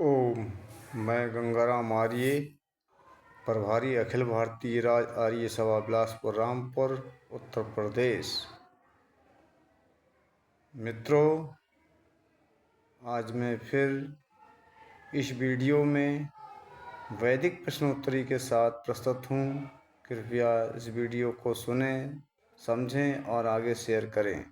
ओम। मैं गंगाराम आर्य, प्रभारी अखिल भारतीय राज आर्य सभा बिलासपुर रामपुर उत्तर प्रदेश। मित्रों, आज मैं फिर इस वीडियो में वैदिक प्रश्नोत्तरी के साथ प्रस्तुत हूँ। कृपया इस वीडियो को सुनें, समझें और आगे शेयर करें।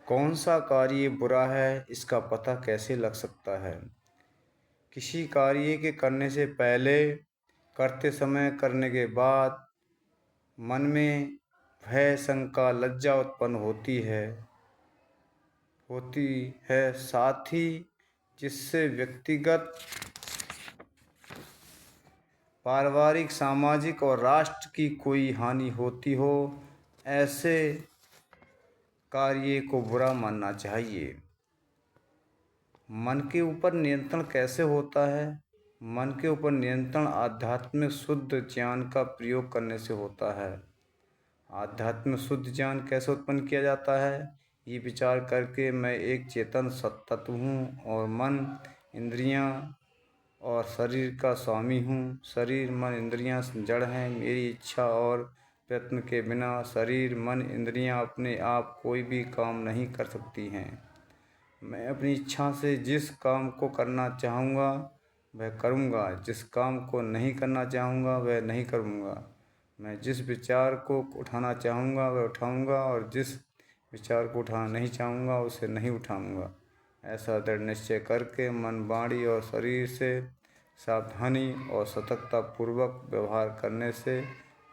कौन सा कार्य बुरा है, इसका पता कैसे लग सकता है? किसी कार्य के करने से पहले, करते समय, करने के बाद मन में भय, शंका, लज्जा उत्पन्न होती है, साथ ही जिससे व्यक्तिगत, पारिवारिक, सामाजिक और राष्ट्र की कोई हानि होती हो, ऐसे कार्य को बुरा मानना चाहिए। मन के ऊपर नियंत्रण कैसे होता है? मन के ऊपर नियंत्रण आध्यात्मिक शुद्ध ज्ञान का प्रयोग करने से होता है। आध्यात्मिक शुद्ध ज्ञान कैसे उत्पन्न किया जाता है? ये विचार करके मैं एक चेतन सत्तत्व हूँ और मन, इंद्रियाँ और शरीर का स्वामी हूँ। शरीर, मन, इंद्रियाँ जड़ हैं। मेरी इच्छा और प्रयत्न के बिना शरीर, मन, इंद्रियाँ अपने आप कोई भी काम नहीं कर सकती हैं। मैं अपनी इच्छा से जिस काम को करना चाहूँगा वह करूँगा, जिस काम को नहीं करना चाहूँगा वह नहीं करूँगा। मैं जिस विचार को उठाना चाहूँगा वह उठाऊँगा और जिस विचार को उठाना नहीं चाहूँगा उसे नहीं उठाऊँगा। ऐसा दृढ़ निश्चय करके मन, वाणी और शरीर से सावधानी और सतर्कतापूर्वक व्यवहार करने से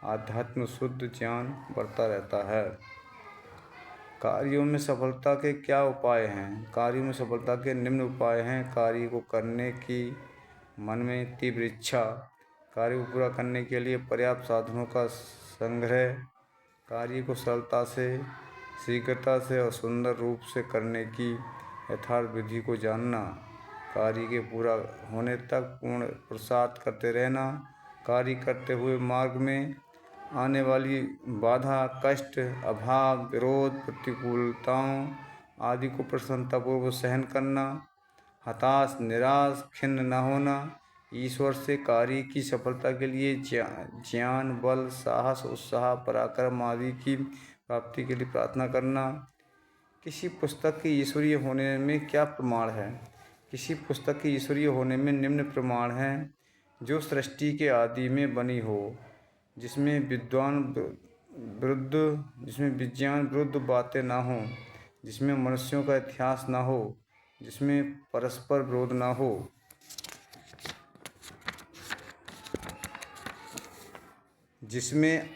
आध्यात्मिक शुद्ध ज्ञान बढ़ता रहता है। कार्यों में सफलता के क्या उपाय हैं? कार्यों में सफलता के निम्न उपाय हैं। कार्य को करने की मन में तीव्र इच्छा, कार्य को पूरा करने के लिए पर्याप्त साधनों का संग्रह, कार्य को सरलता से, शीघ्रता से और सुंदर रूप से करने की यथार्थ विधि को जानना, कार्य के पूरा होने तक पूर्ण पुरुषार्थ करते रहना, कार्य करते हुए मार्ग में आने वाली बाधा, कष्ट, अभाव, विरोध, प्रतिकूलताओं आदि को प्रसन्नतापूर्वक सहन करना, हताश, निराश, खिन्न न होना, ईश्वर से कार्य की सफलता के लिए ज्ञान, बल, साहस, उत्साह, पराक्रम आदि की प्राप्ति के लिए प्रार्थना करना। किसी पुस्तक के ईश्वरीय होने में क्या प्रमाण है? किसी पुस्तक के ईश्वरीय होने में निम्न प्रमाण हैं। जो सृष्टि के आदि में बनी हो, जिसमें विज्ञान विरुद्ध बातें ना हों, जिसमें मनुष्यों का इतिहास ना हो, जिसमें परस्पर विरोध ना हो, जिसमें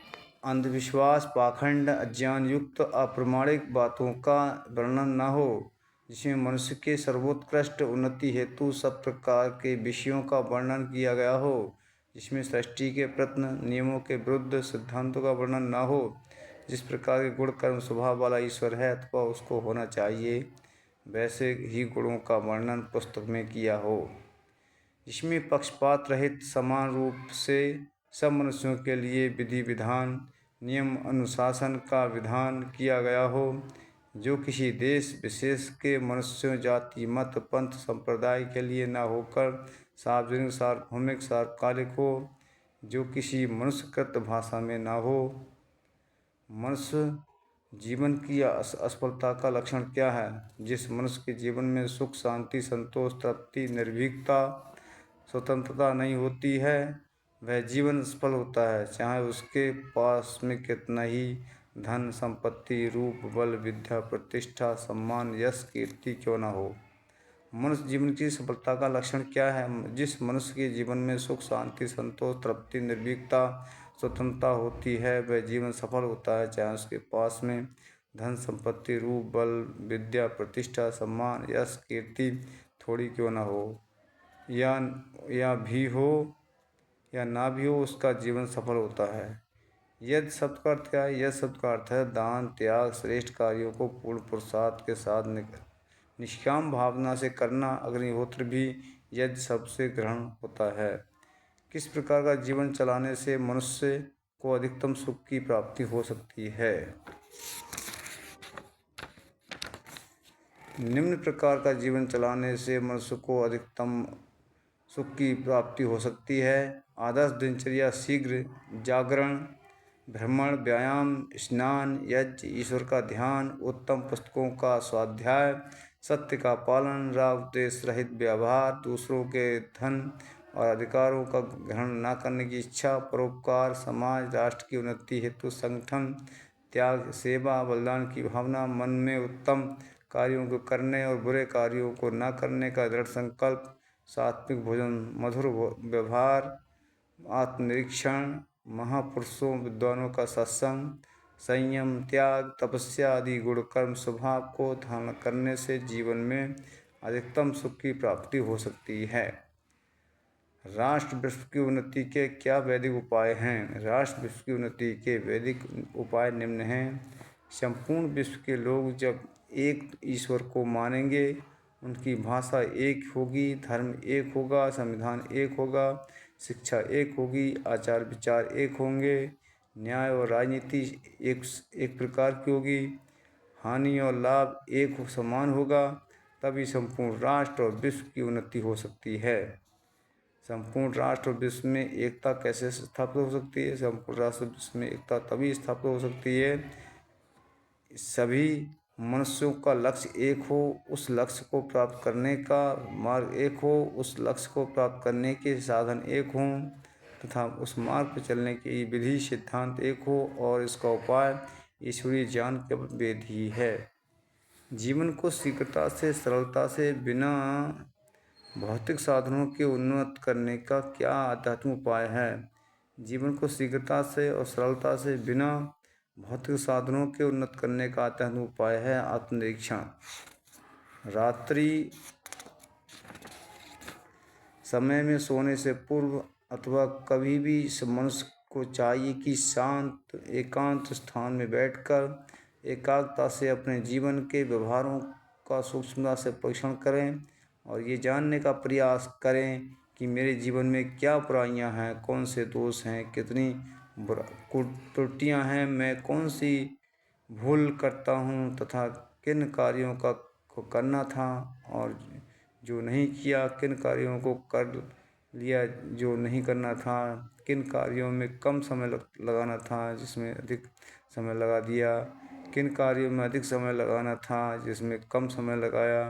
अंधविश्वास, पाखंड, अज्ञान युक्त अप्रामाणिक बातों का वर्णन न हो, जिसमें मनुष्य के सर्वोत्कृष्ट उन्नति हेतु सब प्रकार के विषयों का वर्णन किया गया हो, जिसमें सृष्टि के प्रत्न नियमों के विरुद्ध सिद्धांतों का वर्णन न हो, जिस प्रकार के गुण कर्म स्वभाव वाला ईश्वर है अथवा उसको होना चाहिए, वैसे ही गुणों का वर्णन पुस्तक में किया हो, जिसमें पक्षपात रहित समान रूप से सब मनुष्यों के लिए विधि विधान, नियम, अनुशासन का विधान किया गया हो, जो किसी देश विशेष के मनुष्यों, जाति, मत, पंथ, संप्रदाय के लिए न होकर सार्वजनिक, सार्वभौमिक, सार्वकालिक हो, जो किसी मनुष्यकृत भाषा में न हो। मनुष्य जीवन की असफलता का लक्षण क्या है? जिस मनुष्य के जीवन में सुख, शांति, संतोष, तृप्ति, निर्भीकता, स्वतंत्रता नहीं होती है, वह जीवन असफल होता है, चाहे उसके पास में कितना ही धन, संपत्ति, रूप, बल, विद्या, प्रतिष्ठा, सम्मान, यश, कीर्ति क्यों न हो। मनुष्य जीवन की सफलता का लक्षण क्या है? जिस मनुष्य के जीवन में सुख, शांति, संतोष, तृप्ति, निर्भीकता, स्वतंत्रता होती है, वह जीवन सफल होता है, चाहे उसके पास में धन, संपत्ति, रूप, बल, विद्या, प्रतिष्ठा, सम्मान, यश, कीर्ति थोड़ी क्यों न हो, या भी हो या ना भी हो, उसका जीवन सफल होता है। यज्ञ शब्द का अर्थ क्या है? यज्ञ शब्द का अर्थ है दान, त्याग, श्रेष्ठ कार्यों को पूर्ण पुरुषार्थ के साथ निष्काम भावना से करना। अग्निहोत्र भी यज्ञ शब्द से ग्रहण होता है। किस प्रकार का जीवन चलाने से मनुष्य को अधिकतम सुख की प्राप्ति हो सकती है? निम्न प्रकार का जीवन चलाने से मनुष्य को अधिकतम सुख की प्राप्ति हो सकती है। आदर्श दिनचर्या: शीघ्र जागरण, भ्रमण, व्यायाम, स्नान, यज्ञ, ईश्वर का ध्यान, उत्तम पुस्तकों का स्वाध्याय, सत्य का पालन, राग द्वेष रहित व्यवहार, दूसरों के धन और अधिकारों का ग्रहण न करने की इच्छा, परोपकार, समाज राष्ट्र की उन्नति हेतु संगठन, त्याग, सेवा, बलिदान की भावना, मन में उत्तम कार्यों को करने और बुरे कार्यों को न करने का दृढ़ संकल्प, सात्विक भोजन, मधुर व्यवहार, आत्मनिरीक्षण, महापुरुषों विद्वानों का सत्संग, संयम, त्याग, तपस्या आदि गुण कर्म स्वभाव को धारण करने से जीवन में अधिकतम सुख की प्राप्ति हो सकती है। राष्ट्र विश्व की उन्नति के क्या वैदिक उपाय हैं? राष्ट्र विश्व की उन्नति के वैदिक उपाय निम्न हैं। संपूर्ण विश्व के लोग जब एक ईश्वर को मानेंगे, उनकी भाषा एक होगी, धर्म एक होगा, संविधान एक होगा, शिक्षा एक होगी, आचार विचार एक होंगे, न्याय और राजनीति एक प्रकार की होगी, हानि और लाभ एक समान होगा, तभी संपूर्ण राष्ट्र और विश्व की उन्नति हो सकती है। संपूर्ण राष्ट्र और विश्व में एकता कैसे स्थापित हो सकती है? संपूर्ण राष्ट्र और विश्व में एकता तभी स्थापित हो सकती है सभी मनुष्यों का लक्ष्य एक हो, उस लक्ष्य को प्राप्त करने का मार्ग एक हो, उस लक्ष्य को प्राप्त करने के साधन एक हों तथा उस मार्ग पर चलने की विधि सिद्धांत एक हो और इसका उपाय ईश्वरीय ज्ञान के वेद ही है। जीवन को शीघ्रता से, सरलता से, बिना भौतिक साधनों के उन्नत करने का क्या आध्यात्मिक उपाय है? जीवन को शीघ्रता से और सरलता से, बिना भौतिक साधनों के उन्नत करने का आध्यात्मिक उपाय है आत्मनिरीक्षण। रात्रि समय में सोने से पूर्व अथवा कभी भी मनुष्य को चाहिए कि शांत एकांत स्थान में बैठकर एकाग्रता से अपने जीवन के व्यवहारों का सूक्ष्मता से परीक्षण करें और ये जानने का प्रयास करें कि मेरे जीवन में क्या बुराइयां हैं, कौन से दोष हैं, कितनी त्रुटियां हैं, मैं कौन सी भूल करता हूं तथा किन कार्यों को करना था और जो नहीं किया, किन कार्यों को कर लिया जो नहीं करना था, किन कार्यों में कम समय लगाना था जिसमें अधिक समय लगा दिया, किन कार्यों में अधिक समय लगाना था जिसमें कम समय लगाया,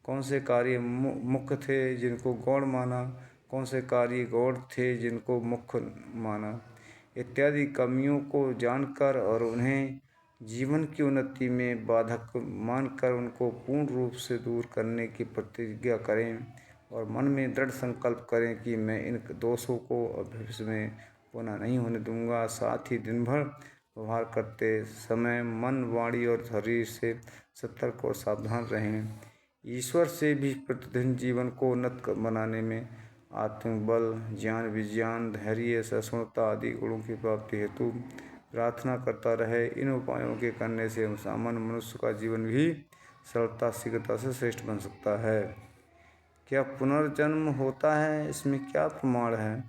कौन से कार्य मुख्य थे जिनको गौण माना, कौन से कार्य गौण थे जिनको मुख्य माना, इत्यादि कमियों को जानकर और उन्हें जीवन की उन्नति में बाधक मानकर उनको पूर्ण रूप से दूर करने की प्रतिज्ञा करें और मन में दृढ़ संकल्प करें कि मैं इन दोषों को भविष्य में पुनः नहीं होने दूंगा। साथ ही दिन भर व्यवहार करते समय मन, वाणी और शरीर से सतर्क और सावधान रहें। ईश्वर से भी प्रतिदिन जीवन को उन्नत बनाने में आत्मिक बल, ज्ञान, विज्ञान, धैर्य, सहिष्णुता आदि गुणों की प्राप्ति हेतु प्रार्थना करता रहे। इन उपायों के करने से सामान्य मनुष्य का जीवन भी सरलता, शीघ्रता से श्रेष्ठ बन सकता है। क्या पुनर्जन्म होता है? इसमें क्या प्रमाण है?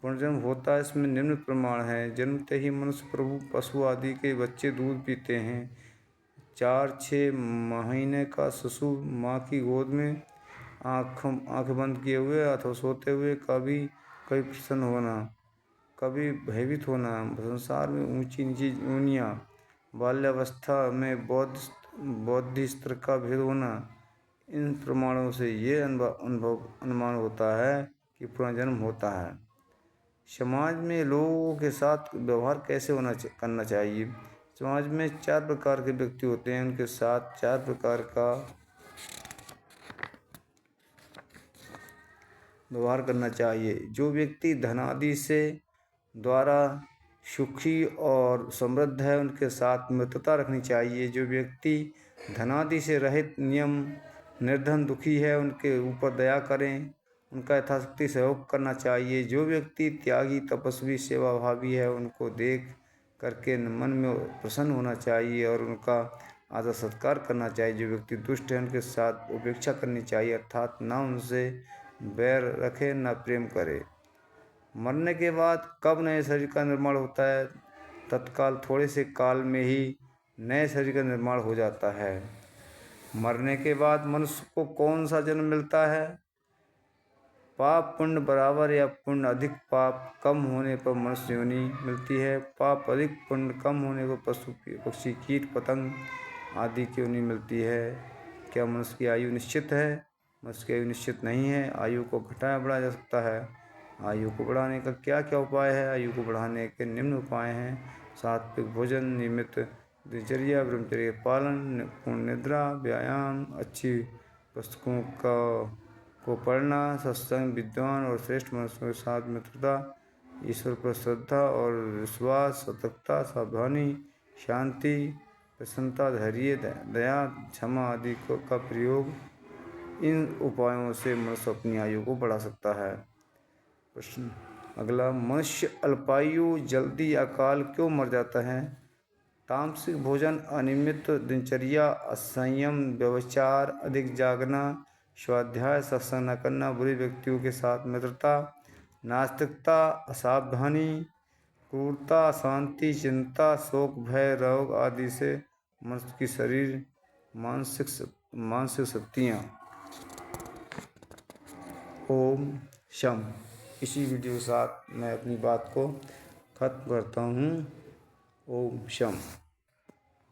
पुनर्जन्म होता है, इसमें निम्न प्रमाण है। जन्मते ही मनुष्य प्रभु पशु आदि के बच्चे दूध पीते हैं। 4-6 महीने का शिशु माँ की गोद में आँख बंद किए हुए अथवा सोते हुए कभी प्रसन्न होना, कभी भयभीत होना, संसार में ऊंची नीची योनियाँ, बाल्यावस्था में बौद्धि स्तर का भेद होना, इन प्रमाणों से ये अनुमान होता है कि पुनर्जन्म होता है। समाज में लोगों के साथ व्यवहार कैसे करना चाहिए? समाज में 4 प्रकार के व्यक्ति होते हैं, उनके साथ 4 प्रकार का व्यवहार करना चाहिए। जो व्यक्ति धनादि से द्वारा सुखी और समृद्ध है, उनके साथ मित्रता रखनी चाहिए। जो व्यक्ति धनादि से रहित, नियम, निर्धन, दुखी है, उनके ऊपर दया करें, उनका यथाशक्ति सहयोग करना चाहिए। जो व्यक्ति त्यागी, तपस्वी, सेवाभावी है, उनको देख करके मन में प्रसन्न होना चाहिए और उनका आदर सत्कार करना चाहिए। जो व्यक्ति दुष्ट है, उनके साथ उपेक्षा करनी चाहिए, अर्थात ना उनसे बैर रखे ना प्रेम करे। मरने के बाद कब नए शरीर का निर्माण होता है? तत्काल थोड़े से काल में ही नए शरीर का निर्माण हो जाता है। मरने के बाद मनुष्य को कौन सा जन्म मिलता है? पाप पुण्य बराबर या पुण्य अधिक पाप कम होने पर मनुष्य योनि मिलती है। पाप अधिक पुण्य कम होने पर पशु पक्षी कीट पतंग आदि की योनि मिलती है। क्या मनुष्य की आयु निश्चित है? मनुष्य की आयु निश्चित नहीं है। आयु को घटाया बढ़ाया जा सकता है। आयु को बढ़ाने का क्या क्या उपाय है? आयु को बढ़ाने के निम्न उपाय हैं: सात्विक भोजन, नियमित दिनचर्या, ब्रह्मचर्य पालन, पूर्ण निद्रा, व्यायाम, अच्छी पुस्तकों को पढ़ना, सत्संग, विद्वान और श्रेष्ठ मनुष्यों के साथ मित्रता, ईश्वर पर श्रद्धा और विश्वास, सतर्कता, सावधानी, शांति, प्रसन्नता, धैर्य, दया, क्षमा आदि का प्रयोग। इन उपायों से मनुष्य अपनी आयु को बढ़ा सकता है। प्रश्न अगला, मनुष्य अल्पायु जल्दी अकाल क्यों मर जाता है? तामसिक भोजन, अनियमित दिनचर्या, असंयम, व्यभिचार, अधिक जागना, स्वाध्याय, सत्संग न करना, बुरे व्यक्तियों के साथ मित्रता, नास्तिकता, असावधानी, क्रूरता, अशांति, चिंता, शोक, भय, रोग आदि से मनुष्य की शरीर मानसिक शक्तियाँ। ओम शम। इसी वीडियो के साथ मैं अपनी बात को खत्म करता हूँ। ओम शम।